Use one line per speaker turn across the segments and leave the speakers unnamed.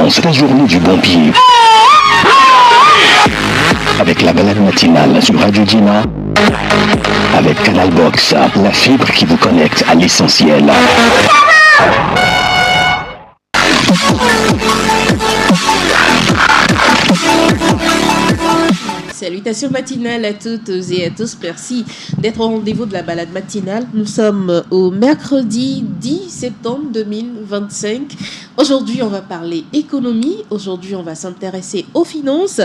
microfinance, la journée du bon pied. Avec la balade matinale sur Radio Dina. Avec Canal Box, la fibre qui vous connecte à l'essentiel.
Salutations matinales à toutes et à tous. Merci d'être au rendez-vous de la balade matinale. Nous sommes au mercredi 10 septembre 2025. Aujourd'hui, on va parler économie. Aujourd'hui, on va s'intéresser aux finances.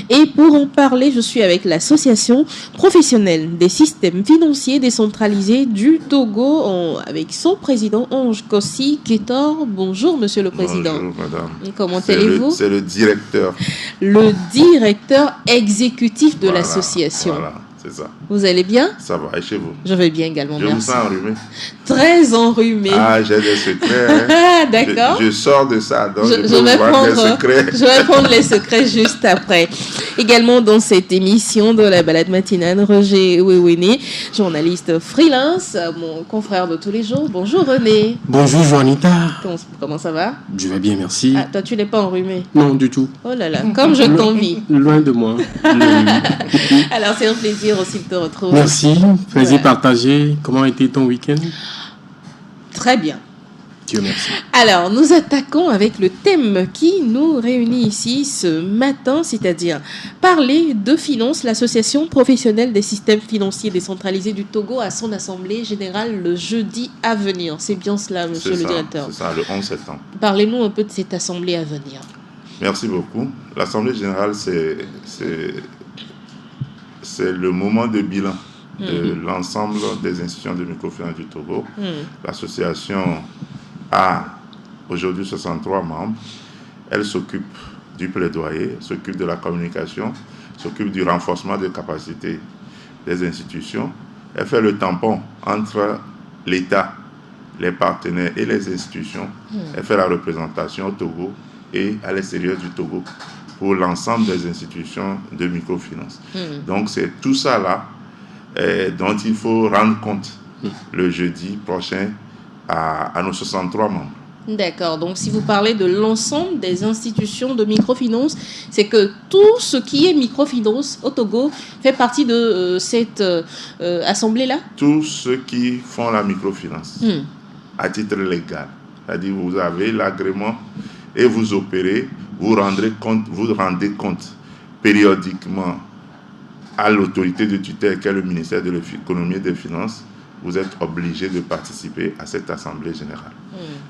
Et pour en parler, je suis avec l'association professionnelle des systèmes financiers décentralisés du Togo, avec son président Ange Kossi Ketor. Bonjour, monsieur le président.
Bonjour, madame.
Comment allez-vous?
C'est le directeur.
Le directeur exécutif de l'association.
Voilà, c'est ça.
Vous allez bien?
Ça va, et chez vous?
Je vais bien également,
Je
merci.
vous sens enrhumé.
Très enrhumé.
Ah, j'ai des secrets. Hein.
Ah, d'accord.
Je sors de ça, donc
je vais prendre les secrets juste après. Également dans cette émission de la balade matinale, Roger Ouéouéné, journaliste freelance, mon confrère de tous les jours. Bonjour René.
Bonjour Juanita.
Comment ça va?
Je vais bien, merci.
Ah, toi tu n'es pas enrhumé?
Non, du tout.
Oh là là, comme je t'envie.
Loin de moi.
Alors c'est un plaisir aussi de te retrouver.
Merci, plaisir partagé. Comment a été ton week-end?
Très bien.
Dieu merci.
Alors, nous attaquons avec le thème qui nous réunit ici ce matin, c'est-à-dire parler de finances. L'association professionnelle des systèmes financiers décentralisés du Togo a son assemblée générale le jeudi à venir. C'est bien cela, monsieur le directeur?
C'est ça, le 11 septembre.
Parlez-nous un peu de cette assemblée à venir.
Merci beaucoup. L'assemblée générale, c'est le moment de bilan de l'ensemble des institutions de microfinance du Togo. L'association a aujourd'hui 63 membres. Elle s'occupe du plaidoyer, s'occupe de la communication, s'occupe du renforcement des capacités des institutions. Elle fait le tampon entre l'État, les partenaires et les institutions. Elle fait la représentation au Togo et à l'extérieur du Togo pour l'ensemble des institutions de microfinance. Donc c'est tout ça là dont il faut rendre compte le jeudi prochain à nos 63 membres.
D'accord, donc si vous parlez de l'ensemble des institutions de microfinance, c'est que tout ce qui est microfinance au Togo fait partie de cette assemblée-là?
Tous ceux qui font la microfinance à titre légal, c'est-à-dire vous avez l'agrément et vous opérez, vous rendez compte périodiquement à l'autorité de tutelle qu'est le ministère de l'économie et des finances. Vous êtes obligé de participer à cette assemblée générale.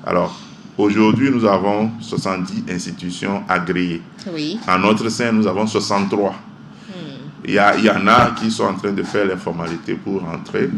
Alors, aujourd'hui, nous avons 70 institutions agréées.
Oui.
En notre sein, nous avons 63. Il y en a qui sont en train de faire les formalités pour rentrer,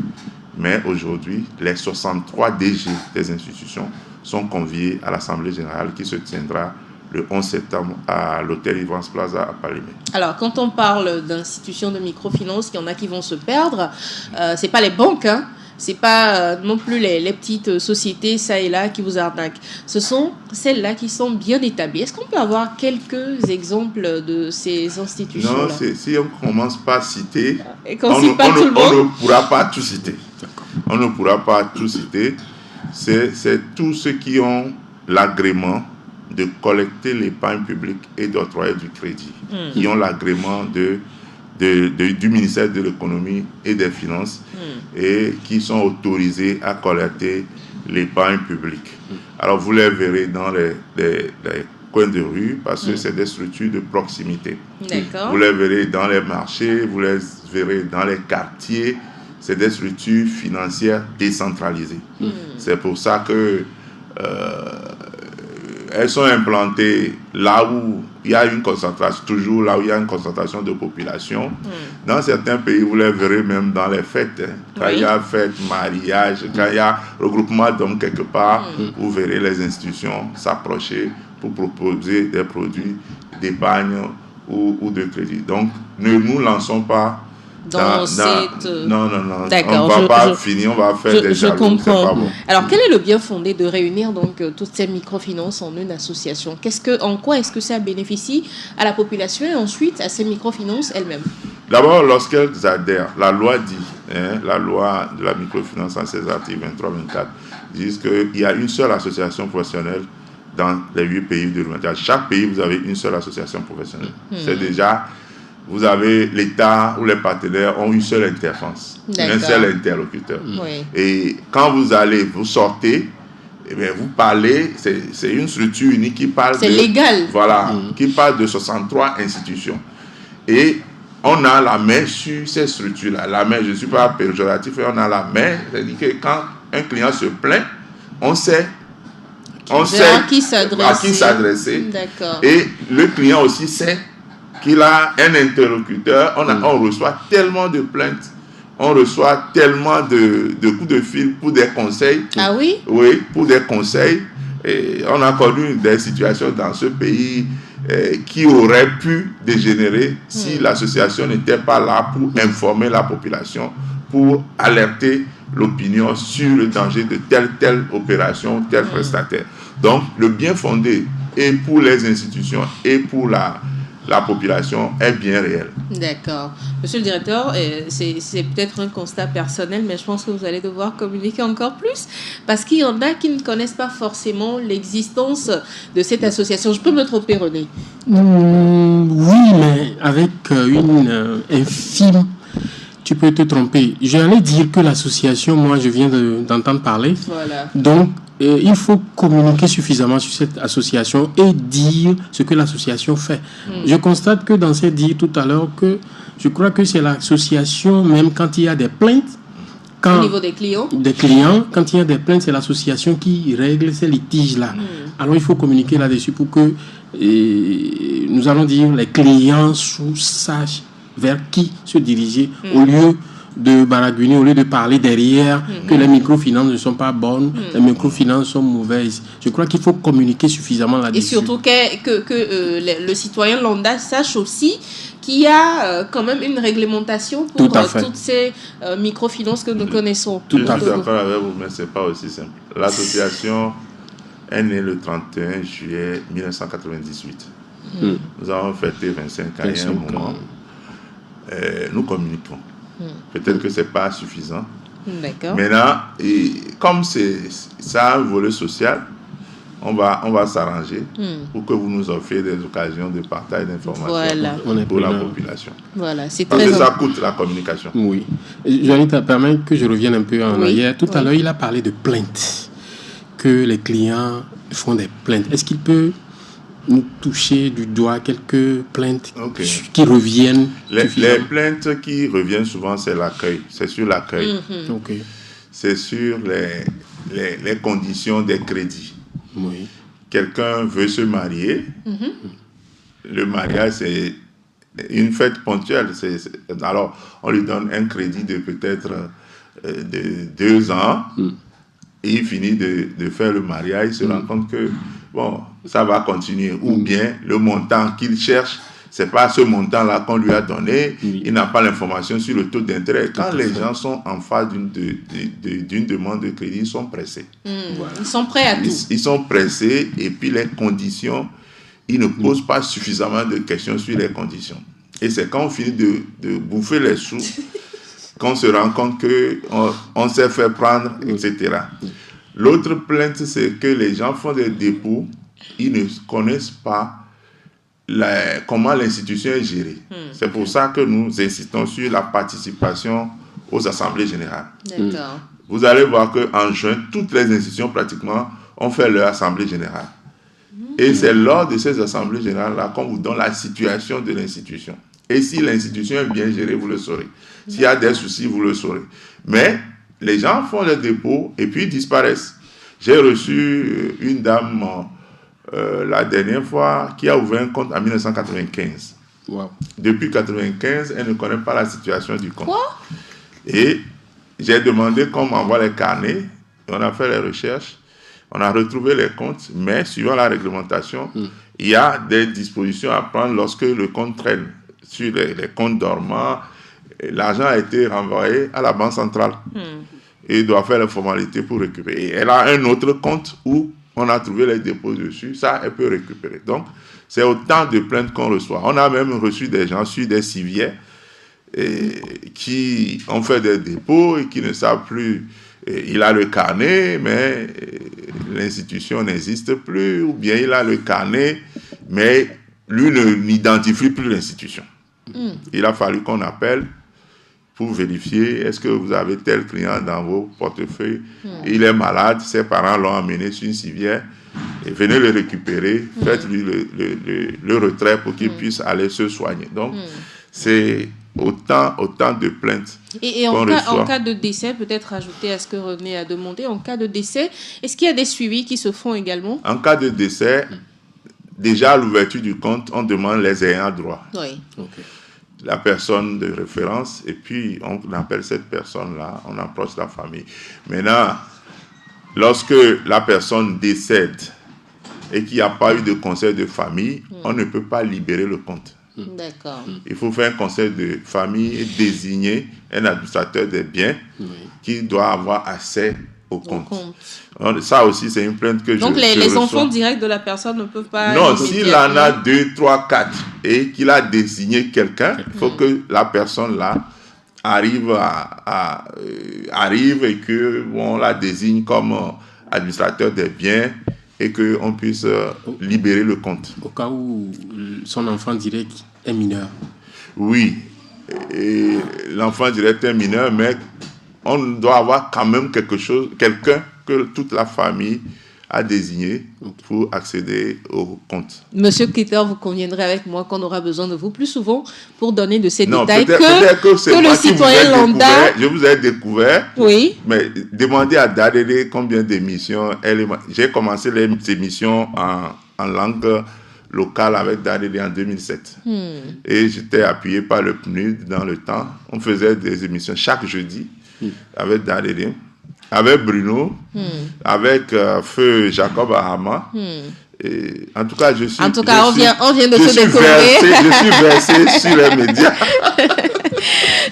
mais aujourd'hui, les 63 DG des institutions sont conviés à l'assemblée générale qui se tiendra le 11 septembre à l'hôtel Ivans Plaza à Palimé.
Alors, quand on parle d'institutions de microfinance, il y en a qui vont se perdre. Ce n'est pas les banques, hein. Ce n'est pas non plus les petites sociétés, ça et là, qui vous arnaquent. Ce sont celles-là qui sont bien établies. Est-ce qu'on peut avoir quelques exemples de ces institutions-là?
Non, si on ne commence pas à citer,
on ne
pourra pas tout citer. On ne pourra pas tout citer. C'est tous ceux qui ont l'agrément de collecter l'épargne publique et d'octroyer du crédit, qui ont l'agrément du ministère de l'économie et des finances et qui sont autorisés à collecter l'épargne publique. Alors vous les verrez dans les coins de rue parce que c'est des structures de proximité.
D'accord.
Vous les verrez dans les marchés, vous les verrez dans les quartiers. C'est des structures financières décentralisées. C'est pour ça que elles sont implantées là où il y a une concentration, toujours là où il y a une concentration de population. Dans certains pays, vous les verrez même dans les fêtes. Quand il y a fête, mariage, quand il y a regroupement d'hommes quelque part, vous verrez les institutions s'approcher pour proposer des produits d'épargne ou de crédit. Donc, ne nous lançons pas Non.
D'accord,
on va pas finir, on va faire des
je
jaloux, c'est
comprends.
pas bon.
Alors, quel est le bien fondé de réunir donc toutes ces microfinances en une association? En quoi est-ce que ça bénéficie à la population et ensuite à ces microfinances elles-mêmes?
D'abord, lorsqu'elles adhèrent, la loi dit, la loi de la microfinance en ses articles 23-24, disent qu'il y a une seule association professionnelle dans les 8 pays de l'humanité. Chaque pays, vous avez une seule association professionnelle. C'est déjà, vous avez l'État ou les partenaires ont une seule interface, un seul interlocuteur. Et quand vous sortez, eh bien, vous parlez, c'est une structure unique qui parle
c'est légal.
Voilà, qui parle de 63 institutions. Et on a la main sur ces structures-là. La main, je ne suis pas péjoratif, on a la main. C'est-à-dire que quand un client se plaint, on sait à qui s'adresser.
D'accord.
Et le client aussi sait qu'il a un interlocuteur. On reçoit tellement de plaintes, on reçoit tellement de coups de fil pour des conseils.
Ah oui?
Oui, pour des conseils. Et on a connu des situations dans ce pays qui auraient pu dégénérer si l'association n'était pas là pour informer la population, pour alerter l'opinion sur le danger de telle opération, tel prestataire. Donc, le bien fondé, et pour les institutions, et pour la population, est bien réel.
D'accord. Monsieur le directeur, c'est peut-être un constat personnel, mais je pense que vous allez devoir communiquer encore plus, parce qu'il y en a qui ne connaissent pas forcément l'existence de cette association. Je peux me tromper, René?
Oui, mais avec une infime... Tu peux te tromper. J'allais dire que l'association, moi, je viens d'entendre parler.
Voilà.
Donc, il faut communiquer suffisamment sur cette association et dire ce que l'association fait. Je constate que dans cette dire tout à l'heure, que je crois que c'est l'association, même quand il y a des plaintes.
Au niveau des clients?
Des clients, quand il y a des plaintes, c'est l'association qui règle ces litiges-là. Alors, il faut communiquer là-dessus pour que, nous allons dire, les clients sachent vers qui se diriger au lieu de baragouiner, au lieu de parler derrière que les microfinances ne sont pas bonnes, les microfinances sont mauvaises. Je crois qu'il faut communiquer suffisamment là-dessus.
Et surtout que le citoyen lambda sache aussi qu'il y a quand même une réglementation pour toutes ces microfinances que nous connaissons.
Je suis d'accord avec vous, mais ce n'est pas aussi simple. L'association est née le 31 juillet 1998. Nous avons fêté 25 ans il y a un moment. Nous communiquons. Peut-être que ce n'est pas suffisant.
D'accord.
Maintenant, comme ça a un volet social, on va s'arranger pour que vous nous offriez des occasions de partage d'informations pour la population.
Voilà, c'est
parce que ça coûte la communication.
Oui. J'allais te permettre que je revienne un peu en arrière. Tout à l'heure, il a parlé de plaintes, que les clients font des plaintes. Est-ce qu'il peut nous toucher du doigt quelques plaintes qui reviennent?
Les plaintes qui reviennent souvent, c'est l'accueil. C'est sur l'accueil. C'est sur les conditions des crédits.
Oui.
Quelqu'un veut se marier. Le mariage, c'est une fête ponctuelle. Alors, on lui donne un crédit de peut-être de 2 ans. Et il finit de faire le mariage. Il se rend compte que ça va continuer. Ou bien le montant qu'il cherche, ce n'est pas ce montant-là qu'on lui a donné. Il n'a pas l'information sur le taux d'intérêt. Quand les gens sont en phase d'une demande de crédit, ils sont pressés.
Ils sont prêts à tout.
Ils sont pressés et puis les conditions, ils ne posent pas suffisamment de questions sur les conditions. Et c'est quand on finit de bouffer les sous qu'on se rend compte qu'on s'est fait prendre, etc. L'autre plainte, c'est que les gens font des dépôts, ils ne connaissent pas comment l'institution est gérée. C'est pour ça que nous insistons sur la participation aux assemblées générales.
D'accord.
Vous allez voir qu'en juin, toutes les institutions pratiquement ont fait leur assemblée générale. Et c'est lors de ces assemblées générales-là qu'on vous donne la situation de l'institution. Et si l'institution est bien gérée, vous le saurez. S'il y a des soucis, vous le saurez. Mais les gens font le dépôt et puis disparaissent. J'ai reçu une dame la dernière fois qui a ouvert un compte en 1995.
Wow.
Depuis 1995, elle ne connaît pas la situation du compte.
Quoi?
Et j'ai demandé qu'on m'envoie les carnets. Et on a fait les recherches. On a retrouvé les comptes. Mais suivant la réglementation, il y a des dispositions à prendre lorsque le compte traîne. Sur les comptes dormants, l'argent a été renvoyé à la banque centrale. Et il doit faire les formalités pour récupérer. Et elle a un autre compte où on a trouvé les dépôts dessus. Ça, elle peut récupérer. Donc, c'est autant de plaintes qu'on reçoit. On a même reçu des gens sur des civières qui ont fait des dépôts et qui ne savent plus. Il a le carnet, mais l'institution n'existe plus, ou bien il a le carnet, mais lui n'identifie plus l'institution. Il a fallu qu'on appelle pour vérifier, est-ce que vous avez tel client dans vos portefeuilles, il est malade, ses parents l'ont emmené sur une civière, et venez le récupérer, faites-lui le retrait pour qu'il puisse aller se soigner. Donc, c'est autant de plaintes.
Et en cas de décès, peut-être ajouter à ce que René a demandé, en cas de décès, est-ce qu'il y a des suivis qui se font également?
En cas de décès, déjà à l'ouverture du compte, on demande les ayants droit.
Oui.
Ok.
La personne de référence, et puis on appelle cette personne-là, on approche la famille. Maintenant, lorsque la personne décède et qu'il n'y a pas eu de conseil de famille, on ne peut pas libérer le compte.
D'accord.
Il faut faire un conseil de famille et désigner un administrateur des biens qui doit avoir accès au compte. Ça aussi, c'est une plainte que
Donc, les enfants directs de la personne ne peuvent pas...
Non, s'il en a 2, 3, 4 et qu'il a désigné quelqu'un, il faut que la personne-là arrive et qu'on la désigne comme administrateur des biens et qu'on puisse libérer le compte.
Au cas où son enfant direct est mineur.
Oui, et l'enfant direct est mineur, mais on doit avoir quand même quelqu'un que toute la famille a désigné pour accéder au compte.
Monsieur Keter, vous conviendrez avec moi qu'on aura besoin de vous plus souvent pour donner de ces détails
peut-être que
le citoyen lambda.
Je vous ai découvert.
Oui.
Mais demandez à Dadele combien d'émissions j'ai commencé les émissions en langue locale avec Dadele en 2007. Et j'étais appuyé par le PNUD dans le temps. On faisait des émissions chaque jeudi avec Dadele, avec Bruno, avec Feu Jacob Ahama. Et en tout cas,
on vient de se découvrir.
Je suis versé sur les médias.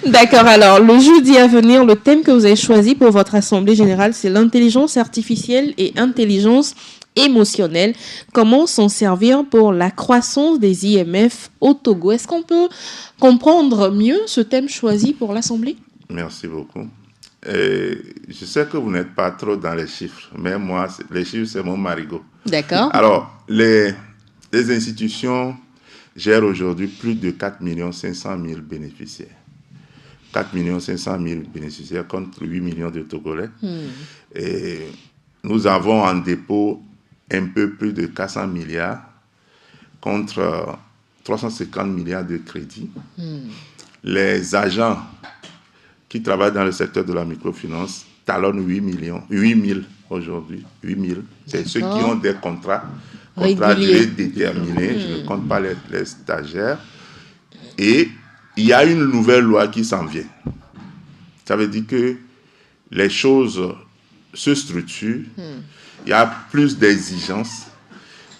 D'accord, alors le jeudi à venir, le thème que vous avez choisi pour votre assemblée générale, c'est l'intelligence artificielle et intelligence émotionnelle. Comment s'en servir pour la croissance des IMF au Togo? Est-ce qu'on peut comprendre mieux ce thème choisi pour l'assemblée?
Merci beaucoup. Je sais que vous n'êtes pas trop dans les chiffres, mais moi, les chiffres, c'est mon marigot.
D'accord.
Alors, les institutions gèrent aujourd'hui plus de 4 500 000 bénéficiaires. 4 500 000 bénéficiaires contre 8 millions de Togolais. Et nous avons en dépôt un peu plus de 400 milliards contre 350 milliards de crédits. Les agents qui travaillent dans le secteur de la microfinance talonnent 8 000 aujourd'hui. 8 000. C'est ceux qui ont des contrats durée déterminée. Je ne compte pas les stagiaires. Et il y a une nouvelle loi qui s'en vient. Ça veut dire que les choses se structurent. Il y a plus d'exigences.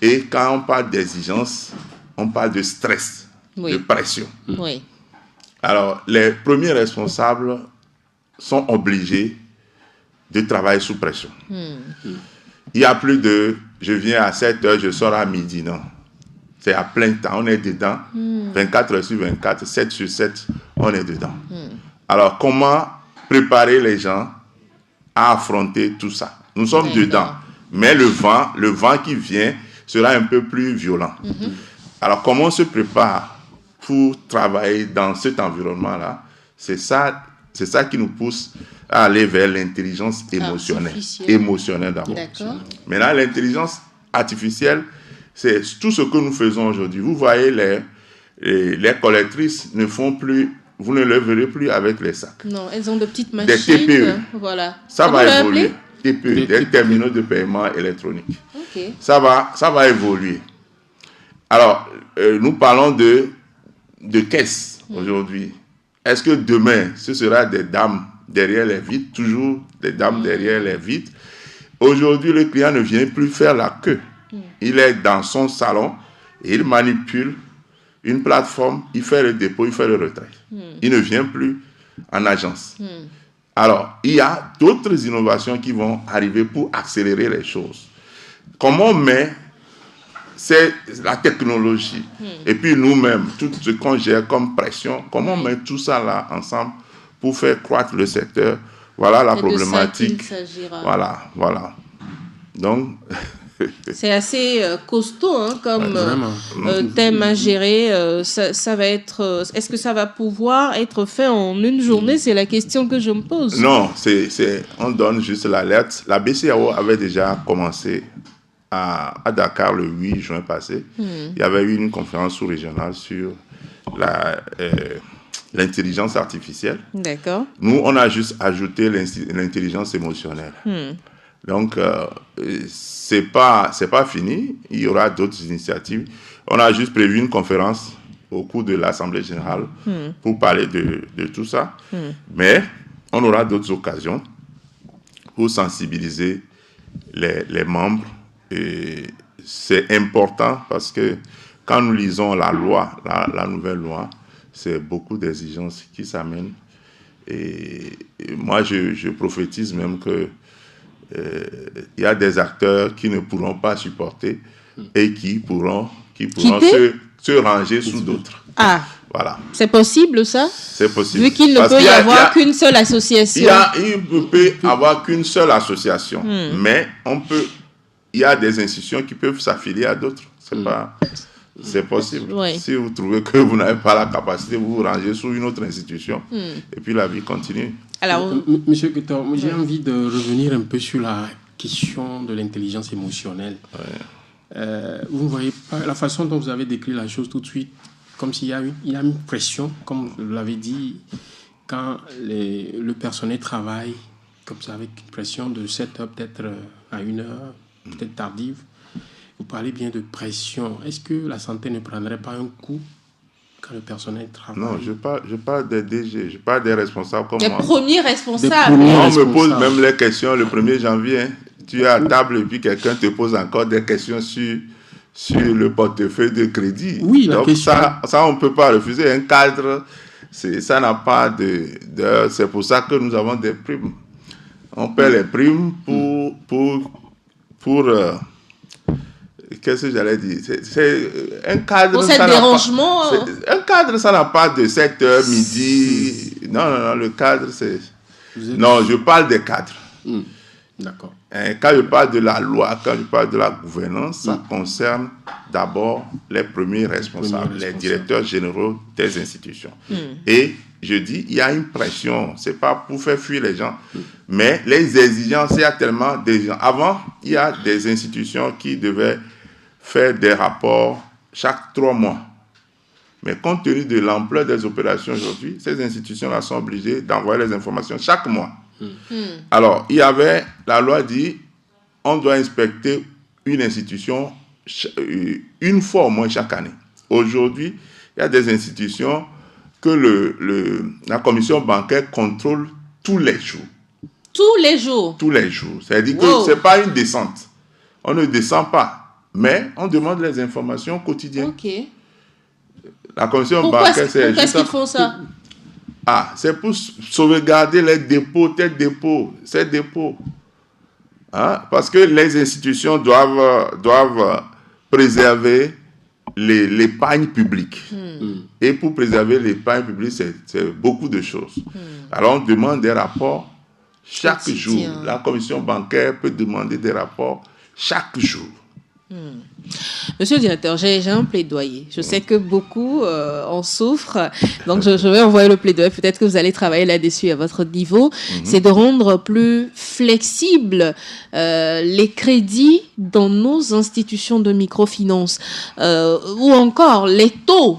Et quand on parle d'exigence, on parle de stress, de pression.
Oui.
Alors, les premiers responsables sont obligés de travailler sous pression. Il n'y a plus de « je viens à 7 heures, je sors à midi ». Non. C'est à plein temps, on est dedans. 24 heures sur 24, 7 sur 7, on est dedans. Alors, comment préparer les gens à affronter tout ça? Nous sommes dedans. Mais le vent qui vient sera un peu plus violent. Alors, comment on se prépare pour travailler dans cet environnement-là? C'est ça qui nous pousse à aller vers l'intelligence émotionnelle d'abord.
D'accord.
Maintenant, l'intelligence artificielle, c'est tout ce que nous faisons aujourd'hui. Vous voyez, les collectrices ne font plus, vous ne les verrez plus avec les sacs.
Non, elles ont de petites machines.
Des TPE.
Voilà.
Ça va évoluer. TPE, des terminaux de paiement électronique.
Okay.
Ça va évoluer. Alors, nous parlons de caisse aujourd'hui. Est-ce que demain, ce sera des dames derrière les vitres, toujours des dames derrière les vitres? Aujourd'hui, le client ne vient plus faire la queue. Il est dans son salon et il manipule une plateforme, il fait le dépôt, il fait le retrait. Il ne vient plus en agence. Alors, il y a d'autres innovations qui vont arriver pour accélérer les choses. Comment on met, c'est la technologie. Et puis nous-mêmes, tout ce qu'on gère comme pression, comment on met tout ça là ensemble pour faire croître le secteur? Voilà la problématique.
De ça qu'il s'agira.
Voilà. Donc,
c'est assez costaud comme
Vraiment.
thème à gérer. Ça va être. Est-ce que ça va pouvoir être fait en une journée? C'est la question que je me pose.
non, on donne juste l'alerte. La BCAO avait déjà commencé à Dakar le 8 juin passé. Il y avait eu une conférence sous-régionale sur l'intelligence artificielle.
D'accord.
Nous, on a juste ajouté l'intelligence émotionnelle. Donc, c'est pas fini. Il y aura d'autres initiatives. On a juste prévu une conférence au cours de l'Assemblée générale pour parler de tout ça. Mais on aura d'autres occasions pour sensibiliser les membres. Et c'est important parce que quand nous lisons la loi, la nouvelle loi, c'est beaucoup d'exigences qui s'amènent. Et moi, je prophétise même que il y a des acteurs qui ne pourront pas supporter et qui pourront se ranger sous d'autres.
Ah,
voilà.
C'est possible ça?
C'est possible.
Vu qu'il ne peut y avoir qu'une seule association.
Il ne peut y avoir qu'une seule association. Mais il y a des institutions qui peuvent s'affilier à d'autres. C'est possible.
Oui.
Si vous trouvez que vous n'avez pas la capacité, vous vous rangez sous une autre institution. Et puis la vie continue.
Alors,
Monsieur Ketor, j'ai envie de revenir un peu sur la question de l'intelligence émotionnelle. Vous ne voyez pas la façon dont vous avez décrit la chose tout de suite, comme s'il y a une pression, comme vous l'avez dit, quand le personnel travaille comme ça, avec une pression de 7 heures, peut-être à 1 heure, peut-être tardive. Vous parlez bien de pression. Est-ce que la santé ne prendrait pas un coup quand le personnel travaille?
Non, je parle des DG, je parle des responsables comme
les
moi.
premiers responsables.
On me pose même les questions le 1er janvier. Hein. Tu es à table et puis quelqu'un te pose encore des questions sur le portefeuille de crédit.
Oui, la
donc
question.
ça on ne peut pas refuser. Un cadre, ça n'a pas de... C'est pour ça que nous avons des primes. On paie les primes pour qu'est-ce que j'allais dire? C'est un cadre...
Pour cet dérangement...
un cadre, ça n'a pas de 7h, midi... Non, le cadre, c'est... Non, je parle des cadres.
D'accord.
Quand je parle de la loi, quand je parle de la gouvernance, ça concerne d'abord les premiers responsables, les directeurs généraux des institutions. Et je dis, il y a une pression, c'est pas pour faire fuir les gens, mais les exigences, il y a tellement de gens. Avant, il y a des institutions qui devaient faire des rapports chaque 3 mois. Mais compte tenu de l'ampleur des opérations aujourd'hui, ces institutions-là sont obligées d'envoyer les informations chaque mois. Alors, la loi dit, on doit inspecter une institution une fois au moins chaque année. Aujourd'hui, il y a des institutions que la commission bancaire contrôle tous les jours.
Tous les jours?
Tous les jours. C'est-à-dire que ce n'est pas une descente. On ne descend pas, mais on demande les informations quotidiennes.
Ok.
La commission bancaire, c'est
pourquoi est-ce qu'ils font ça?
C'est pour sauvegarder les dépôts, ces dépôts. Parce que les institutions doivent préserver l'épargne publique. Et pour préserver l'épargne publique, c'est beaucoup de choses. Alors, on demande des rapports chaque jour. La commission bancaire peut demander des rapports chaque jour.
Monsieur le directeur, j'ai un plaidoyer. Je sais que beaucoup en souffrent, donc je vais envoyer le plaidoyer. Peut-être que vous allez travailler là-dessus à votre niveau. C'est de rendre plus flexibles les crédits dans nos institutions de microfinance, ou encore les taux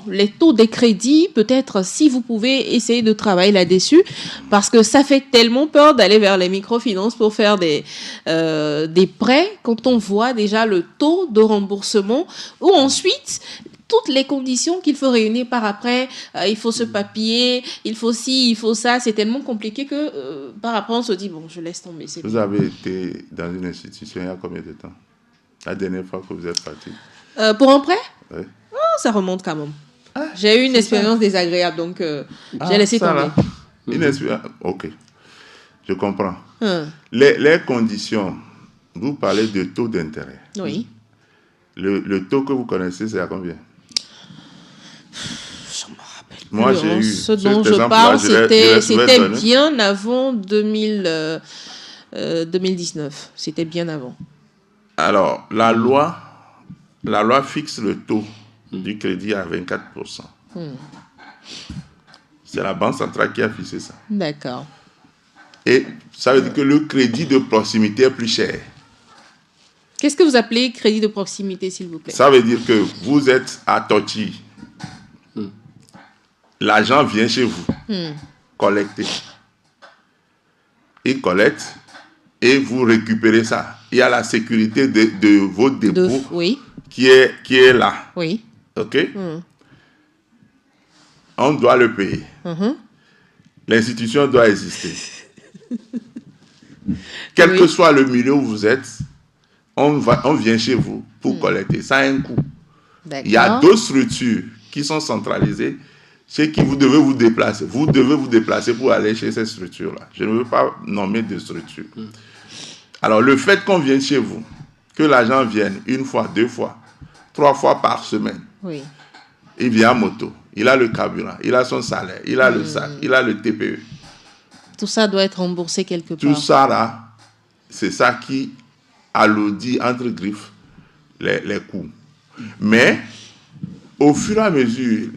des crédits. Peut-être si vous pouvez essayer de travailler là-dessus, parce que ça fait tellement peur d'aller vers les microfinances pour faire des prêts quand on voit déjà le taux de remboursement, ou ensuite toutes les conditions qu'il faut réunir par après. Il faut ce papier, il faut ci, il faut ça. C'est tellement compliqué que par après on se dit bon, je laisse tomber.
Vous avez été dans une institution il y a combien de temps? La dernière fois que vous êtes parti?
Pour un prêt?
Oui.
Oh, ça remonte quand même. J'ai eu une expérience désagréable, donc j'ai laissé tomber.
Une expérience. Ok, je comprends. Les conditions. Vous parlez de taux d'intérêt.
Oui.
Le taux que vous connaissez, c'est à combien?
Je me rappelle.
Moi, j'ai eu
ce dont je parle, c'était bien avant 2019. C'était bien avant.
Alors, la loi fixe le taux du crédit à 24%. C'est la Banque centrale qui a fixé ça.
D'accord.
Et ça veut dire que le crédit de proximité est plus cher.
Qu'est-ce que vous appelez crédit de proximité, s'il vous plaît?
Ça veut dire que vous êtes à Torchi. L'argent vient chez vous, collecté. Il collecte et vous récupérez ça. Il y a la sécurité de vos dépôts
Oui.
qui est là.
Oui.
OK? On doit le payer. L'institution doit exister. Quel que soit le milieu où vous êtes, on vient chez vous pour collecter. Ça a un coût. Il y a d'autres structures qui sont centralisées chez qui vous devez vous déplacer. Vous devez vous déplacer pour aller chez ces structures-là. Je ne veux pas nommer de structures. Alors, le fait qu'on vienne chez vous, que l'agent vienne une fois, 2 fois, 3 fois par semaine, il vient à moto, il a le carburant, il a son salaire, il a le sac, il a le TPE.
Tout ça doit être remboursé quelque part.
Tout ça, là, c'est ça qui alourdit, entre griffes, les coûts. Mais, au fur et à mesure,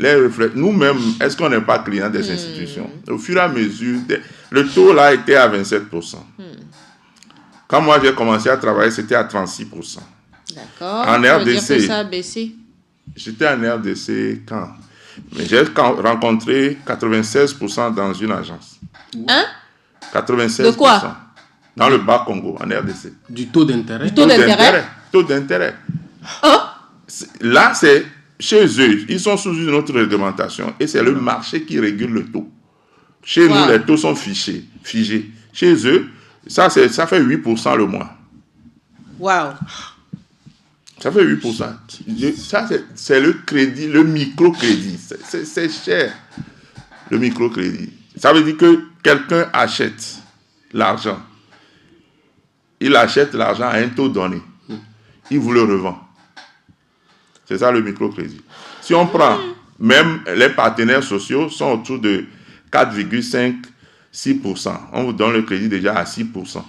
nous-mêmes, est-ce qu'on n'est pas client des institutions? Au fur et à mesure, le taux là était à 27%. Quand moi j'ai commencé à travailler, c'était à 36%.
D'accord.
En
Ça veut dire
RDC,
que ça a baissé.
J'étais en RDC quand? Mais j'ai rencontré 96% dans une agence.
Hein?
96%.
De quoi?
Dans le Bas-Congo, en RDC.
Du taux d'intérêt.
Du taux d'intérêt?
Taux d'intérêt.
Oh?
Là, c'est chez eux. Ils sont sous une autre réglementation. Et c'est le marché qui régule le taux. Chez nous, les taux sont figés. Chez eux, ça fait 8% le mois.
Waouh.
Ça fait 8%. Ça, c'est le crédit, le microcrédit. C'est cher, le microcrédit. Ça veut dire que quelqu'un achète l'argent. Il achète l'argent à un taux donné. Il vous le revend. C'est ça le microcrédit. Si on prend, même les partenaires sociaux sont autour de 4,5-6%. On vous donne le crédit déjà à 6%.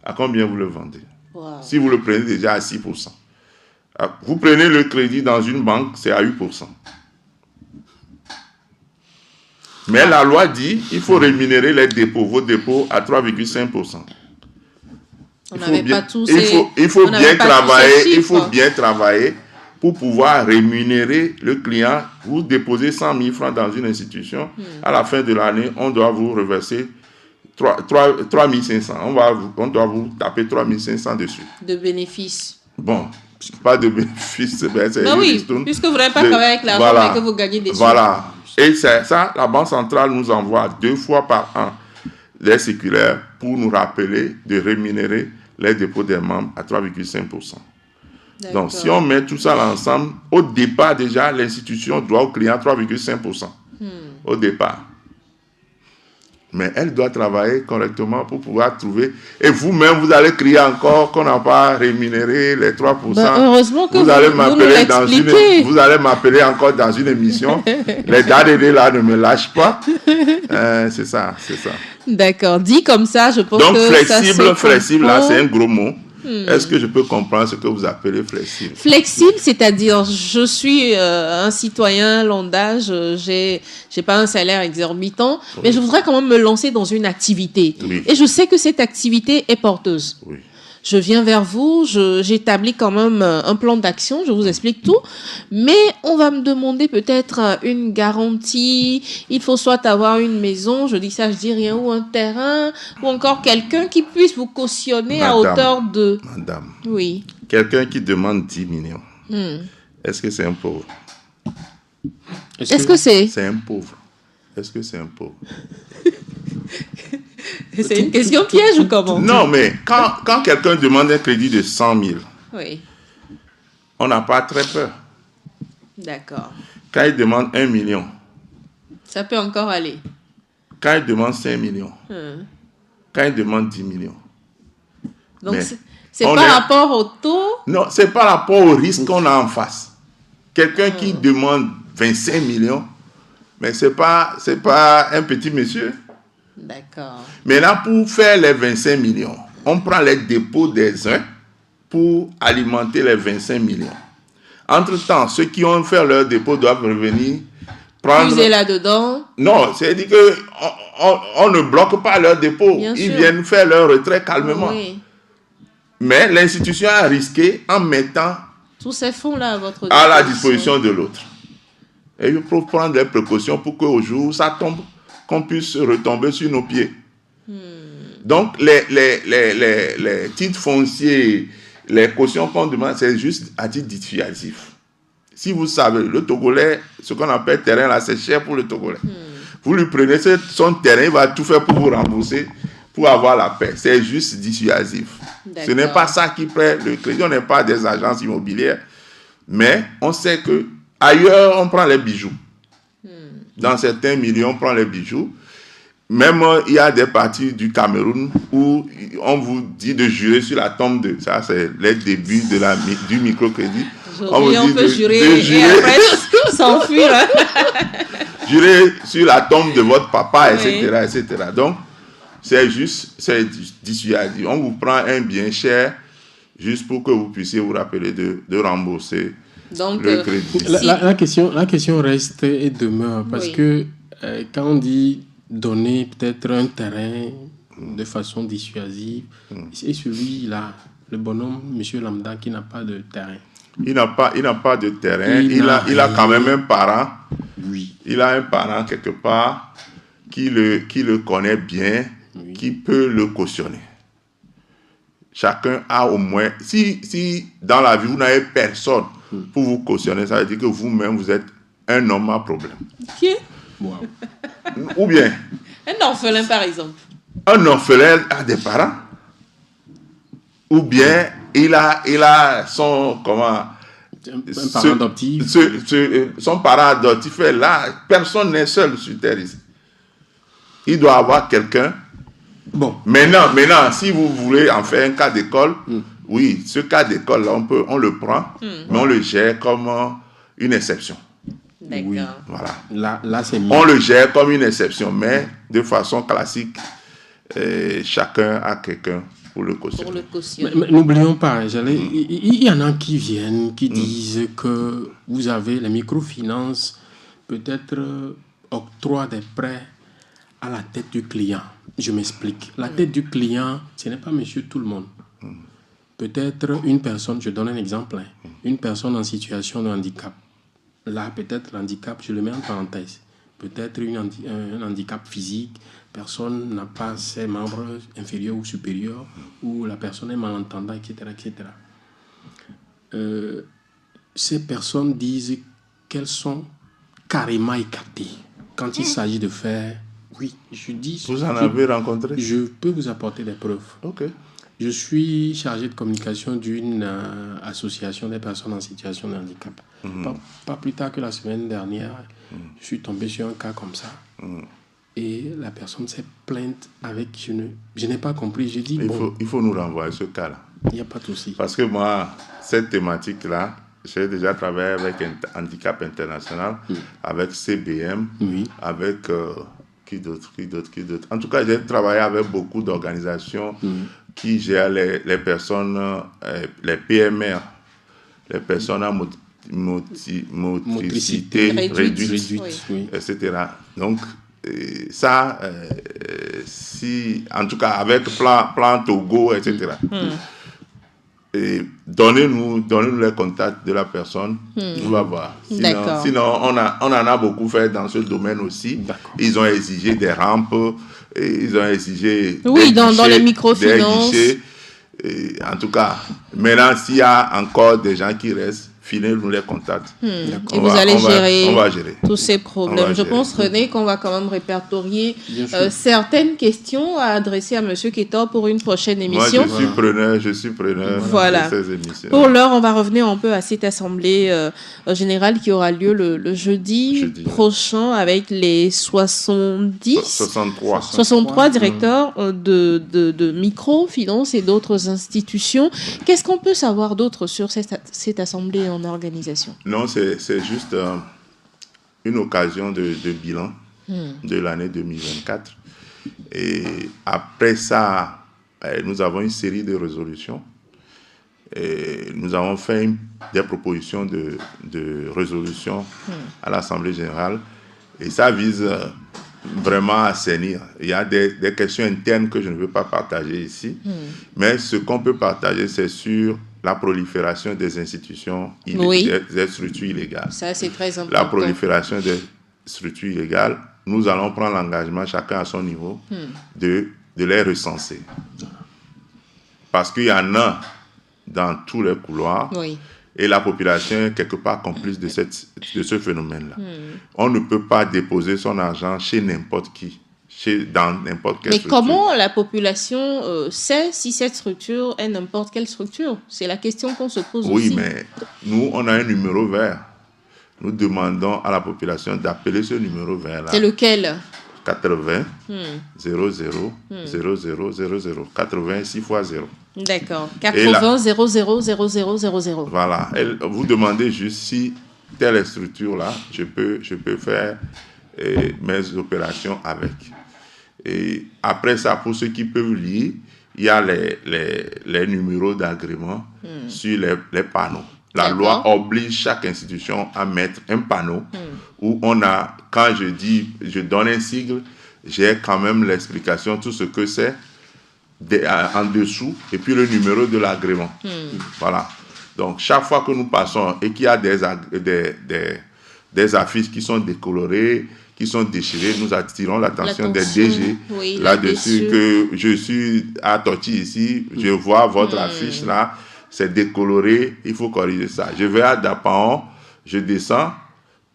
À combien vous le vendez?
Wow.
Si vous le prenez déjà à 6%. Vous prenez le crédit dans une banque, c'est à 8%. Mais la loi dit qu'il faut rémunérer les dépôts, vos dépôts à 3,5%. Il faut bien travailler pour pouvoir rémunérer le client. Vous déposez 100 000 francs dans une institution. À la fin de l'année, on doit vous reverser 3 500. On doit vous taper 3 500 dessus.
De bénéfices.
Bon, pas de bénéfices.
Ben oui, puisque vous n'avez pas travaillé avec l'argent, mais que vous gagnez des sous.
Voilà. Et c'est ça, la Banque centrale nous envoie 2 fois par an les circulaires pour nous rappeler de rémunérer les dépôts des membres à 3,5%. Donc, si on met tout ça ensemble, au départ déjà, l'institution doit au client 3,5%. Au départ. Mais elle doit travailler correctement pour pouvoir trouver. Et vous-même, vous allez crier encore qu'on n'a pas rémunéré les 3%.
Ben, heureusement que
vous allez m'appeler encore dans une émission. Les dadés là ne me lâchent pas. C'est ça.
D'accord. Dit comme ça, je pense
donc,
que
flexible, là, c'est un gros mot. Est-ce que je peux comprendre ce que vous appelez flexible?
Flexible, c'est-à-dire, je suis un citoyen lambda, j'ai pas un salaire exorbitant, mais je voudrais quand même me lancer dans une activité.
Oui.
Et je sais que cette activité est porteuse.
Oui.
Je viens vers vous, j'établis quand même un plan d'action, je vous explique tout, mais on va me demander peut-être une garantie, il faut soit avoir une maison, je dis rien, ou un terrain, ou encore quelqu'un qui puisse vous cautionner à hauteur de...
Madame,
oui.
Quelqu'un qui demande 10 millions, est-ce que c'est un pauvre?
Est-ce que c'est...
C'est un pauvre. Est-ce que c'est un pauvre?
C'est une question piège ou comment?
Non, mais quand quelqu'un demande un crédit de 100 000,
oui.
On n'a pas très peur.
D'accord.
Quand il demande 1 million,
ça peut encore aller.
Quand il demande 5 millions, quand il demande 10 millions.
Donc, c'est par rapport au taux?
Non, c'est par rapport au risque qu'on a en face. Quelqu'un qui demande 25 millions, mais c'est pas un petit monsieur.
D'accord.
Maintenant, pour faire les 25 millions, on prend les dépôts des uns pour alimenter les 25 millions. Entre-temps, ceux qui ont fait leur dépôt doivent revenir prendre...
Puiser là-dedans.
Non, c'est-à-dire qu'on ne bloque pas leur dépôt.
Bien
Ils
sûr.
viennent faire leur retrait calmement.
Oui.
Mais l'institution a risqué en mettant
Tous ces fonds-là à votre
à la disposition de l'autre. Et il faut prendre des précautions pour qu'au jour où ça tombe, qu'on puisse retomber sur nos pieds. Donc, les titres fonciers, les cautions qu'on demande, c'est juste à titre dissuasif. Si vous savez, le Togolais, ce qu'on appelle terrain, là, c'est cher pour le Togolais. Vous lui prenez son terrain, il va tout faire pour vous rembourser, pour avoir la paix. C'est juste dissuasif. Ce n'est pas ça qui prête le crédit. On n'est pas des agences immobilières. Mais on sait que ailleurs, on prend les bijoux. Dans certains milieux, on prend les bijoux. Même il y a des parties du Cameroun où on vous dit de jurer sur la tombe de... Ça, c'est les débuts du microcrédit.
Aujourd'hui, on peut jurer et après s'enfuir.
Jurer sur la tombe de votre papa, etc. etc. Donc, c'est dissuasif. On vous prend un bien cher juste pour que vous puissiez vous rappeler de rembourser le crédit.
La question reste et demeure parce que quand on dit donner peut-être un terrain de façon dissuasive, c'est celui-là, le bonhomme, monsieur Lambda, qui n'a pas de terrain.
Il n'a pas de terrain. Il a quand même un parent.
Oui.
Il a un parent quelque part qui le connaît bien, qui peut le cautionner. Chacun a au moins... Si dans la vie, vous n'avez personne pour vous cautionner, ça veut dire que vous-même, vous êtes un homme à problème.
Qui?
Wow.
Ou bien...
Un orphelin, par exemple.
Un orphelin a des parents. Ou bien, il a son... Comment...
Un parent adoptif.
Son parent adoptif est là. Personne n'est seul sur terre ici. Il doit avoir quelqu'un.
Bon.
Maintenant, si vous voulez en faire un cas d'école, oui, ce cas d'école-là, on le prend, mais on le gère comme une exception.
D'accord.
Oui.
Voilà.
Là, c'est mieux.
On le gère comme une exception, mais de façon classique, chacun a quelqu'un pour le cautionner.
Mais n'oublions pas, il y en a qui viennent, qui disent que vous avez les microfinances, peut-être octroi des prêts à la tête du client. Je m'explique. La tête du client, ce n'est pas monsieur tout le monde. Peut-être une personne, je donne un exemple, une personne en situation de handicap. Là, peut-être l'handicap, je le mets en parenthèse. Peut-être un handicap physique, personne n'a pas ses membres inférieurs ou supérieurs, ou la personne est malentendante, etc. etc. Ces personnes disent qu'elles sont carrément écartées quand il s'agit de faire... Oui, je dis...
Vous en avez rencontré?
Je peux vous apporter des preuves.
Ok.
Je suis chargé de communication d'une association des personnes en situation de handicap. Pas plus tard que la semaine dernière, je suis tombé sur un cas comme ça. Et la personne s'est plainte avec... Je n'ai pas compris. J'ai dit,
Il faut nous renvoyer ce cas-là.
Il n'y a pas de souci.
Parce que moi, cette thématique-là, j'ai déjà travaillé avec Handicap International, avec CBM, avec... Qui d'autre? En tout cas, j'ai travaillé avec beaucoup d'organisations qui gèrent les personnes, les PMR, les personnes à motricité réduite,
oui.
etc. Donc, ça, en tout cas, avec plan Togo, etc. Et donnez-nous les contacts de la personne, on va voir. Sinon on en a beaucoup fait dans ce domaine aussi. Ils ont exigé des rampes, ils ont exigé
dans les microfinances.
des guichets. En tout cas, maintenant, s'il y a encore des gens qui restent, filez-nous les contacts.
Et vous allez gérer tous ces problèmes. Je pense,
gérer.
René, qu'on va quand même répertorier certaines questions à adresser à M. Ketor pour une prochaine émission.
Moi, je suis preneur
voilà.
de ces émissions.
Pour l'heure, on va revenir un peu à cette assemblée générale qui aura lieu le jeudi prochain avec les 63 directeurs de microfinance et d'autres institutions. Qu'est-ce qu'on peut savoir d'autre sur cette assemblée en organisation?
Non, c'est juste une occasion de bilan de l'année 2024. Et après ça, nous avons une série de résolutions nous avons fait des propositions de résolution à l'Assemblée générale et ça vise vraiment à assainir. Il y a des questions internes que je ne veux pas partager ici, mais ce qu'on peut partager, c'est sur la prolifération des institutions, des structures illégales.
Ça, c'est très important.
La prolifération des structures illégales, nous allons prendre l'engagement, chacun à son niveau, de les recenser. Parce qu'il y en a dans tous les couloirs, et la population est quelque part complice de ce phénomène-là. On ne peut pas déposer son argent chez n'importe qui, dans n'importe quelle structure.
Mais comment la population sait si cette structure est n'importe quelle structure? C'est la question qu'on se pose aussi.
Oui, mais nous, on a un numéro vert. Nous demandons à la population d'appeler ce numéro vert-là.
C'est lequel?
80 00 00 00 80 6 x 0.
D'accord. 80 00 00 00.
Voilà. Vous demandez juste si telle structure-là, je peux faire mes opérations avec. Et après ça, pour ceux qui peuvent lire, il y a les numéros d'agrément sur les panneaux. La loi oblige chaque institution à mettre un panneau où on a, quand je donne un sigle, j'ai quand même l'explication, tout ce que c'est en dessous, et puis le numéro de l'agrément. Voilà. Donc, chaque fois que nous passons et qu'il y a des affiches qui sont décolorées, qui sont déchirées, nous attirons l'attention des DG là-dessus, que je suis à Torti ici, je vois votre affiche là, c'est décoloré, il faut corriger ça. Je vais à Dapaon, je descends,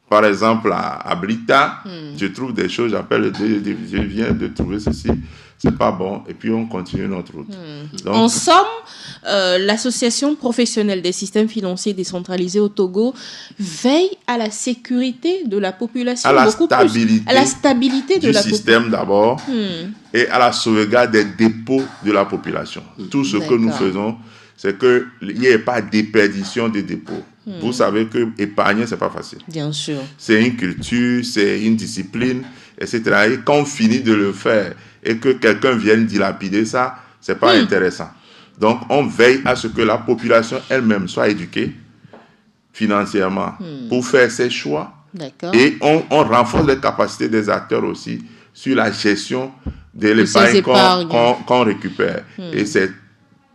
par exemple à Blita, je trouve des choses, j'appelle le DG, je viens de trouver ceci, c'est pas bon, et puis on continue notre route. Donc,
en somme, l'association professionnelle des systèmes financiers décentralisés au Togo veille à la sécurité de la population,
à la stabilité
de la
système d'abord, et à la sauvegarde des dépôts de la population. Tout ce que nous faisons, c'est qu'il n'y ait pas de déperdition des dépôts. Vous savez que épargner, c'est pas facile.
Bien sûr.
C'est une culture, c'est une discipline, etc. Et quand on finit de le faire et que quelqu'un vienne dilapider ça, c'est pas intéressant. Donc, on veille à ce que la population elle-même soit éduquée financièrement pour faire ses choix.
D'accord.
Et on renforce les capacités des acteurs aussi sur la gestion de l'épargne qu'on récupère. Et c'est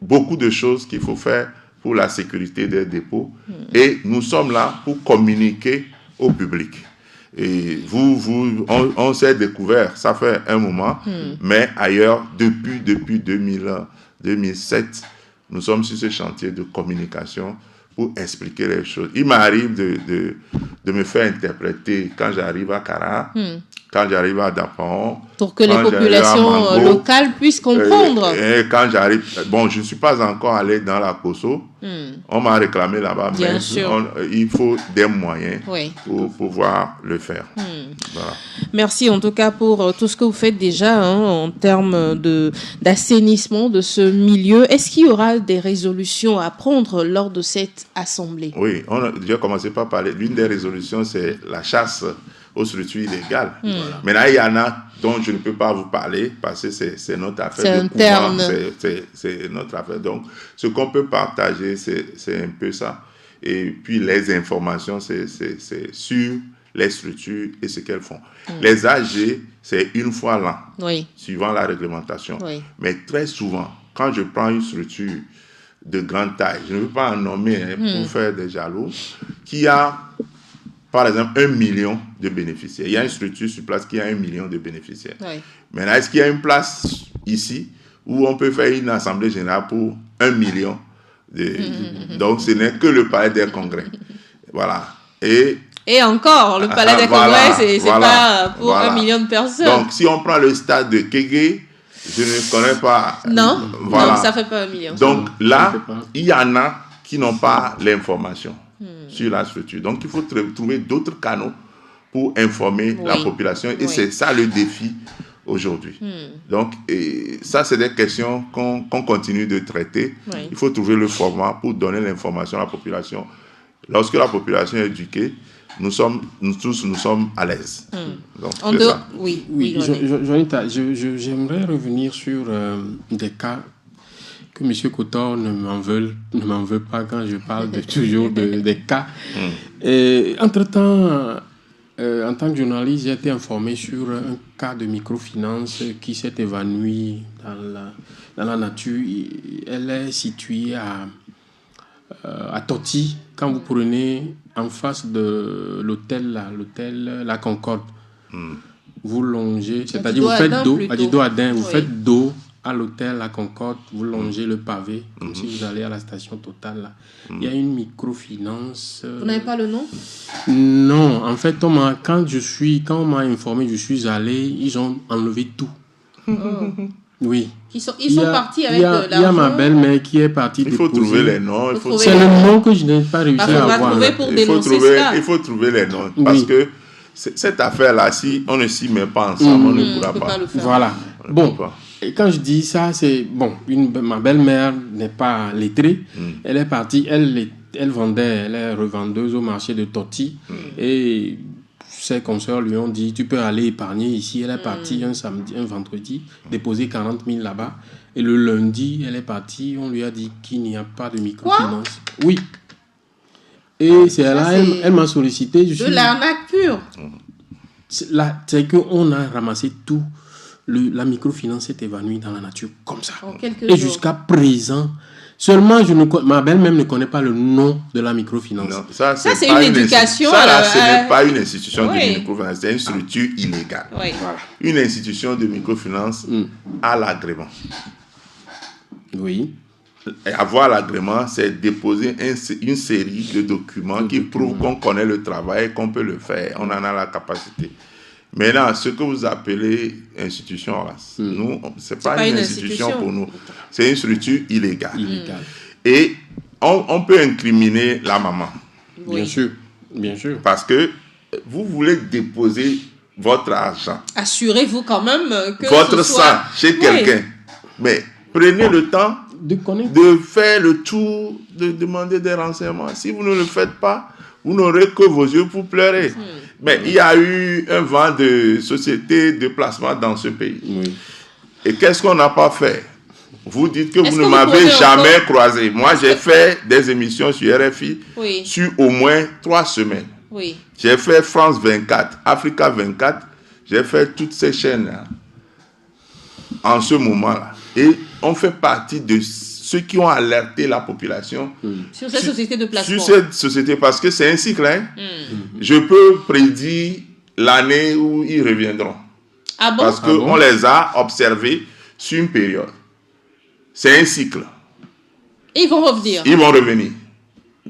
beaucoup de choses qu'il faut faire pour la sécurité des dépôts. Et nous sommes là pour communiquer au public. Et on s'est découvert, ça fait un moment, mais ailleurs, depuis 2007, nous sommes sur ce chantier de communication pour expliquer les choses. Il m'arrive de me faire interpréter quand j'arrive à Kara, quand j'arrive à Dapaon.
Pour que les populations locales puissent comprendre.
Et quand j'arrive... Bon, je ne suis pas encore allé dans la COSO. On m'a réclamé là-bas.
Bien sûr.
Il faut des moyens pour pouvoir le faire. Voilà.
Merci en tout cas pour tout ce que vous faites déjà en termes d'assainissement de ce milieu. Est-ce qu'il y aura des résolutions à prendre lors de cette assemblée?
Oui, on a déjà commencé par parler. L'une des résolutions, c'est la chasse aux structures illégales. Maintenant, il y en a dont je ne peux pas vous parler parce que c'est notre affaire.
C'est interne.
C'est notre affaire. Donc, ce qu'on peut partager, c'est un peu ça. Et puis, les informations, c'est sur les structures et ce qu'elles font. Les AG, c'est une fois l'an, suivant la réglementation. Mais très souvent, quand je prends une structure de grande taille, je ne veux pas en nommer pour faire des jaloux, qui a par exemple 1 million de bénéficiaires. Il y a une structure sur place qui a 1 million de bénéficiaires. Maintenant, est-ce qu'il y a une place ici où on peut faire une assemblée générale pour 1 million Donc, ce n'est que le palais des congrès. Voilà. Et
encore, le palais des congrès, c'est pas pour 1 million de personnes.
Donc, si on prend le stade de Kégué, je ne connais pas.
Non, ça ne fait pas 1 million.
Donc, là, il y en a qui n'ont pas l'information sur la structure. Donc, il faut trouver d'autres canaux pour informer la population. Et c'est ça le défi aujourd'hui. Donc, ça, c'est des questions qu'on continue de traiter. Il faut trouver le format pour donner l'information à la population. Lorsque la population est éduquée, nous sommes à l'aise. Donc,
Jonita, j'aimerais revenir sur des cas que M. Coutor ne m'en veut pas quand je parle toujours des cas. Et, entre-temps, en tant que journaliste, j'ai été informé sur un cas de microfinance qui s'est évanoui dans la nature. Elle est située à Toti, quand vous prenez en face de l'hôtel La Concorde. Vous longez, c'est-à-dire vous faites dos, à Dido-Adin, vous faites dos à l'hôtel La Concorde, vous longez le pavé, comme si vous allez à la station Total. Là. Il y a une microfinance.
Vous n'avez pas le nom?
Non, en fait, quand on m'a informé, je suis allé, ils ont enlevé tout. Oui.
Ils sont partis avec l'argent.
Il y a ma belle-mère qui est partie
Il faut trouver les noms.
C'est le nom que je n'ai pas réussi à avoir.
Il faut trouver les noms. Parce que cette affaire-là, si on ne s'y met pas ensemble, on ne pourra pas.
Voilà. Bon. Et quand je dis ça, c'est... Bon, ma belle-mère n'est pas lettrée. Elle est partie, elle est revendeuse au marché de Toti. Et ses consoeurs lui ont dit, tu peux aller épargner ici. Elle est partie un vendredi, déposer 40 000 là-bas. Et le lundi, elle est partie, on lui a dit qu'il n'y a pas de microfinance. Quoi? Oui. Et c'est là, elle m'a sollicité.
De l'arnaque pure.
C'est qu'on a ramassé tout. La microfinance s'est évanouie dans la nature comme ça. Et jusqu'à présent, seulement ma belle-mère ne connaît pas le nom de la microfinance.
Non, ça
c'est une éducation.
Ce n'est pas une institution de microfinance, c'est une structure illégale.
Oui.
Voilà. Une institution de microfinance a l'agrément.
Oui.
Et avoir l'agrément, c'est déposer une série de documents qui prouvent qu'on connaît le travail, qu'on peut le faire, on en a la capacité. Maintenant, ce que vous appelez institution, nous, ce n'est pas une institution pour nous. C'est une structure illégale. Et on peut incriminer la maman.
Oui.
Bien sûr.
Parce que vous voulez déposer votre argent.
Assurez-vous quand même que
votre sang chez quelqu'un. Mais prenez le temps de faire le tour, de demander des renseignements. Si vous ne le faites pas, vous n'aurez que vos yeux pour pleurer. Mais il y a eu un vent de sociétés de placement dans ce pays. Oui. Et qu'est-ce qu'on n'a pas fait? Vous dites que vous ne m'avez jamais croisé. Moi, j'ai fait des émissions sur RFI sur au moins 3 semaines.
Oui.
J'ai fait France 24, Africa 24. J'ai fait toutes ces chaînes-là en ce moment-là. Et on fait partie de ceux qui ont alerté la population
sur cette société de placement.
Sur cette société, parce que c'est un cycle. Je peux prédire l'année où ils reviendront.
Ah bon?
Parce qu'on les a observés sur une période. C'est un cycle.
Et ils vont revenir.
Ils vont revenir.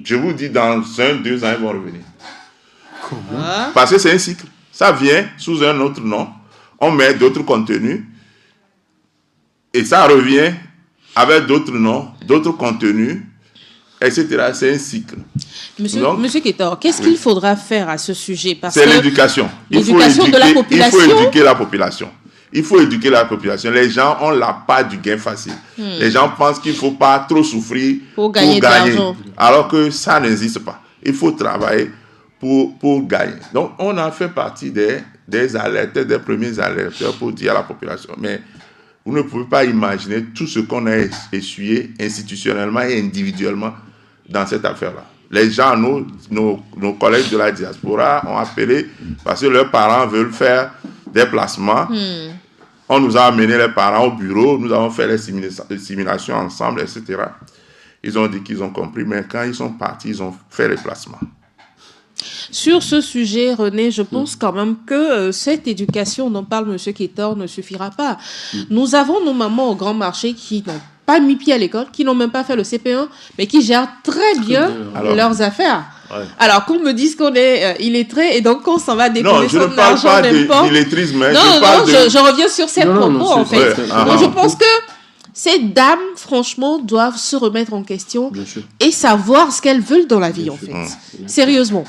Je vous dis, dans 1-2 ans, ils vont revenir.
Comment?
Parce que c'est un cycle. Ça vient sous un autre nom. On met d'autres contenus. Et ça revient avec d'autres noms, d'autres contenus, etc. C'est un cycle.
Monsieur Ketor, qu'est-ce qu'il faudra faire à ce sujet?
C'est l'éducation.
L'éducation de la population.
Il faut éduquer la population. Il faut éduquer la population. Les gens ont la part du gain facile. Les gens pensent qu'il ne faut pas trop souffrir pour gagner. Alors que ça n'existe pas. Il faut travailler pour gagner. Donc, on a fait partie des alerteurs, des premiers alerteurs pour dire à la population. Mais vous ne pouvez pas imaginer tout ce qu'on a essuyé institutionnellement et individuellement dans cette affaire-là. Les gens, nos collègues de la diaspora ont appelé parce que leurs parents veulent faire des placements. On nous a amené les parents au bureau, nous avons fait les simulations ensemble, etc. Ils ont dit qu'ils ont compris, mais quand ils sont partis, ils ont fait les placements.
Sur ce sujet, René, je pense quand même que cette éducation dont parle M. Ketor ne suffira pas. Nous avons nos mamans au grand marché qui n'ont pas mis pied à l'école, qui n'ont même pas fait le CP1, mais qui gèrent très bien leurs affaires. Ouais. Alors qu'on me dise qu'on est illettré et donc qu'on s'en va déposer son argent n'importe.
D'illettrisme.
Je reviens sur ces propos en fait. Donc je pense que ces dames, franchement, doivent se remettre en question et savoir ce qu'elles veulent dans la vie, en fait. Sérieusement.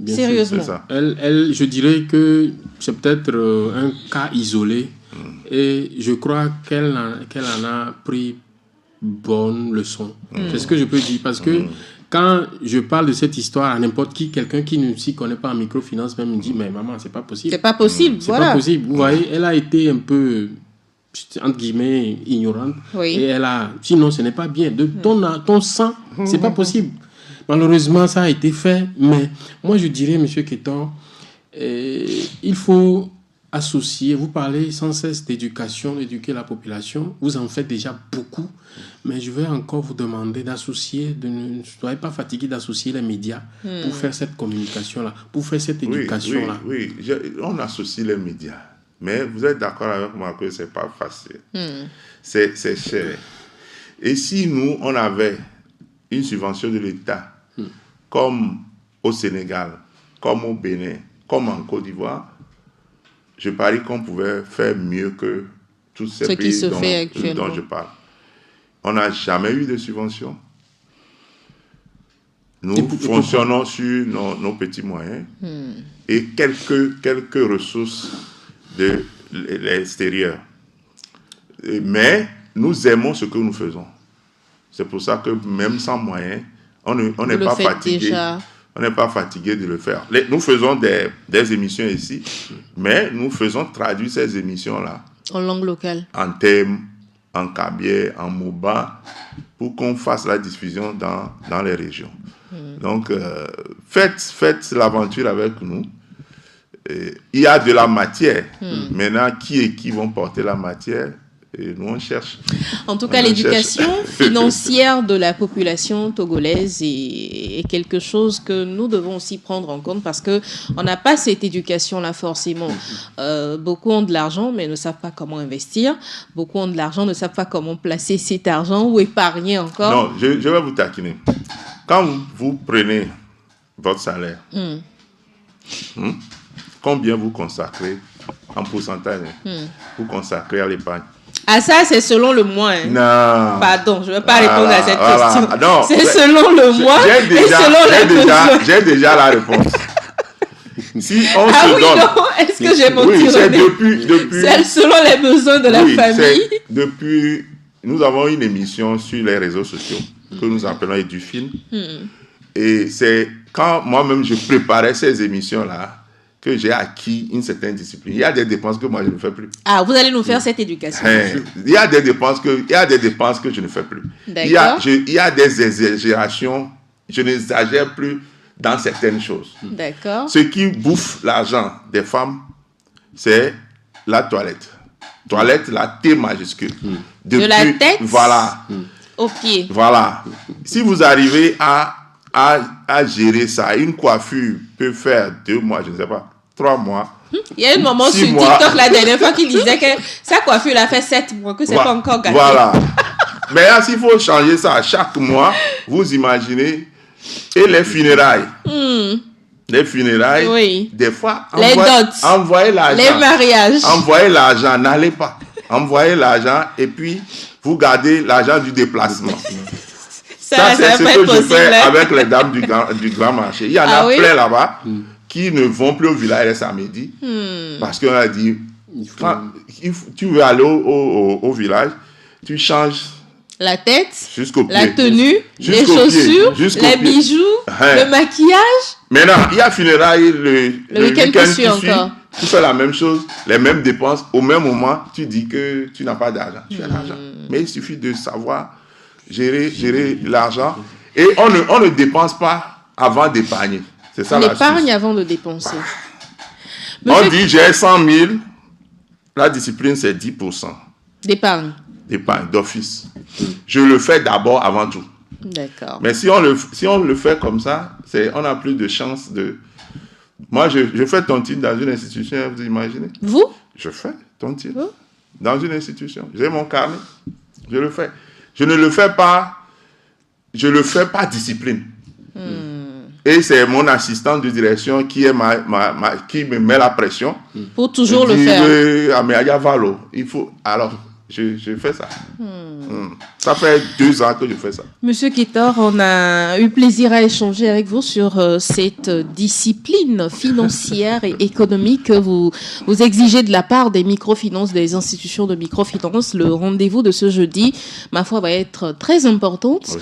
Sérieusement.
Sûr,
je dirais que c'est peut-être un cas isolé et je crois qu'elle en a pris bonne leçon. C'est ce que je peux dire parce que quand je parle de cette histoire à n'importe qui, quelqu'un qui ne s'y connaît pas en microfinance même me dit mais maman, c'est pas possible.
C'est pas possible,
c'est pas possible. Vous voyez, elle a été un peu entre guillemets, ignorante.
Oui.
Et elle a... Sinon, ce n'est pas bien. De ton sang, c'est pas possible. Malheureusement, ça a été fait. Mais moi, je dirais, M. Kétor, il faut associer. Vous parlez sans cesse d'éducation, d'éduquer la population. Vous en faites déjà beaucoup. Mais je vais encore vous demander d'associer, ne soyez pas fatigué d'associer les médias pour faire cette communication-là, pour faire cette éducation-là.
Oui, on associe les médias. Mais vous êtes d'accord avec moi que ce n'est pas facile. C'est cher. Et si nous, on avait une subvention de l'État, comme au Sénégal, comme au Bénin, comme en Côte d'Ivoire, je parie qu'on pouvait faire mieux que tous ces pays dont je parle. On n'a jamais eu de subvention. Nous fonctionnons sur nos petits moyens et quelques ressources de l'extérieur. Mais nous aimons ce que nous faisons. C'est pour ça que même sans moyens, on n'est pas fatigué. Déjà. On n'est pas fatigué de le faire. Nous faisons des émissions ici, mais nous faisons traduire ces émissions-là
en langue locale,
en thème, en kabyé, en moba, pour qu'on fasse la diffusion dans les régions. Donc, faites l'aventure avec nous. Il y a de la matière. Maintenant, qui vont porter la matière? Et nous, on cherche.
En tout cas, l'éducation financière de la population togolaise est quelque chose que nous devons aussi prendre en compte parce qu'on n'a pas cette éducation-là forcément. Beaucoup ont de l'argent, mais ne savent pas comment investir. Beaucoup ont de l'argent, ne savent pas comment placer cet argent ou épargner encore.
Non, je vais vous taquiner. Quand vous prenez votre salaire, combien vous consacrez en pourcentage vous consacrez à l'épargne?
Ah, ça, c'est selon le mois. Hein.
Non.
Pardon, je ne vais pas répondre à cette question.
Non,
c'est selon le mois et selon les besoins.
J'ai déjà la réponse. Si on se
donne... non, est-ce que j'ai menti?
Oui, c'est depuis...
C'est selon les besoins de la famille.
Nous avons une émission sur les réseaux sociaux que nous appelons EduFilm. Et c'est quand moi-même je préparais ces émissions-là que j'ai acquis une certaine discipline. Il y a des dépenses que moi je ne fais plus.
Ah, vous allez nous faire cette éducation.
Il y a des dépenses que je ne fais plus.
D'accord.
Il y a des exagérations. Je n'exagère plus dans certaines choses.
D'accord.
Ce qui bouffe l'argent des femmes, c'est la toilette. Toilette, la T majuscule.
De la tête
au
pied.
Voilà. Si vous arrivez à gérer ça, une coiffure peut faire 2 mois, je ne sais pas, 3 mois.
Il y a une maman sur TikTok la dernière fois qui disait que sa coiffure a fait 7 mois, que c'est pas encore gâté.
Voilà. Mais là, s'il faut changer ça chaque mois, vous imaginez. Et les funérailles. Les funérailles, oui. Des fois, envoyez l'argent.
Les mariages.
Envoyez l'argent, n'allez pas. Envoyez l'argent et puis vous gardez l'argent du déplacement. Ça c'est ce que je fais avec les dames du grand marché. Il y en a plein là-bas qui ne vont plus au village les samedis parce qu'on a dit, quand tu veux aller au village, tu changes
la tête,
jusqu'au pied,
la tenue, les chaussures, les bijoux, le maquillage.
Maintenant, il y a funérailles le week-end qui suit
encore.
Tu fais la même chose, les mêmes dépenses. Au même moment, tu dis que tu n'as pas d'argent. Tu as l'argent. Mais il suffit de savoir gérer l'argent. Et on ne dépense pas avant d'épargner. C'est ça
on épargne avant de dépenser.
On dit j'ai 100 000. La discipline, c'est 10%.
D'épargne
d'office. Je le fais d'abord avant tout.
D'accord.
Mais si on le fait comme ça, on a plus de chances de... Moi, je fais tontine dans une institution, vous imaginez?
Vous? Je
fais tontine dans une institution. J'ai mon carnet. Je le fais. Je ne le fais pas... Je le fais par discipline. Et c'est mon assistant de direction qui me met la pression.
Pour toujours le faire.
Mais il y a Valo. Il faut... Alors... Je fais ça. Ça fait 2 ans que je fais ça.
Monsieur Kétor, on a eu plaisir à échanger avec vous sur cette discipline financière et économique que vous exigez de la part des microfinances, des institutions de microfinance. Le rendez-vous de ce jeudi, ma foi, va être très importante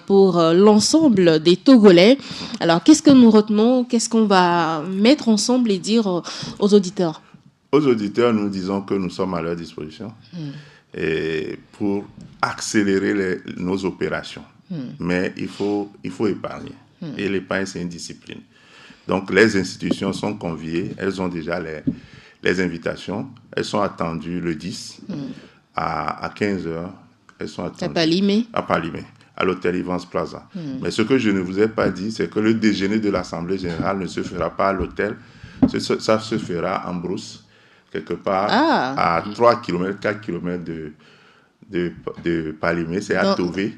pour l'ensemble des Togolais. Alors, qu'est-ce que nous retenons? Qu'est-ce qu'on va mettre ensemble et dire aux auditeurs?
aux auditeurs, nous disons que nous sommes à leur disposition et pour accélérer nos opérations. Mais il faut épargner. Et l'épargne, c'est une discipline. Donc, les institutions sont conviées. Elles ont déjà les invitations. Elles sont attendues le 10 à 15h. Elles sont attendues à Palimé, à l'hôtel Evans Plaza. Mais ce que je ne vous ai pas dit, c'est que le déjeuner de l'Assemblée générale ne se fera pas à l'hôtel. Ça se fera en brousse, quelque part, à 3 km, 4 km de Palimé. C'est à Tové.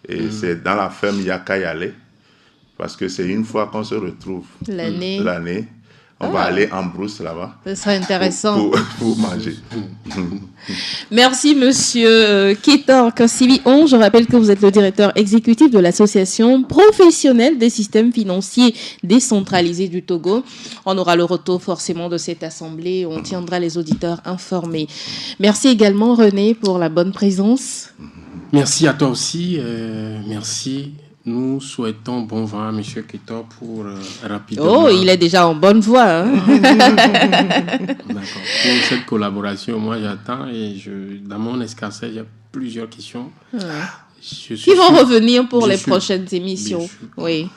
Et c'est dans la ferme Yakayale. Parce que c'est une fois qu'on se retrouve l'année. On va aller en brousse là-bas.
Ce serait intéressant.
Pour manger.
Merci, monsieur Kétor Kassibi-On. Je rappelle que vous êtes le directeur exécutif de l'Association professionnelle des systèmes financiers décentralisés du Togo. On aura le retour forcément de cette assemblée. On tiendra les auditeurs informés. Merci également, René, pour la bonne présence.
Merci à toi aussi. Merci. Nous souhaitons bon vent à M. Kétor pour rapidement...
Oh, il est déjà en bonne voie. Hein?
D'accord. Pour cette collaboration, moi j'attends et dans mon escarcelle, il y a plusieurs questions.
Qui vont revenir pour les prochaines émissions. Oui.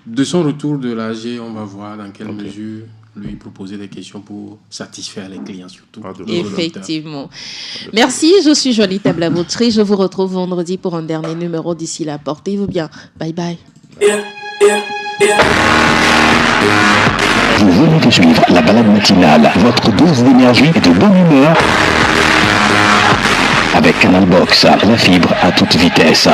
De son retour de l'AG, on va voir dans quelle mesure lui proposer des questions pour satisfaire les clients surtout.
Effectivement. Merci, je suis Jolita Blavoutri. Je vous retrouve vendredi pour un dernier numéro. D'ici là, portez-vous bien. Bye bye.
Vous venez de suivre la balade matinale, votre dose d'énergie et de bonne humeur avec Canal Box, la fibre à toute vitesse.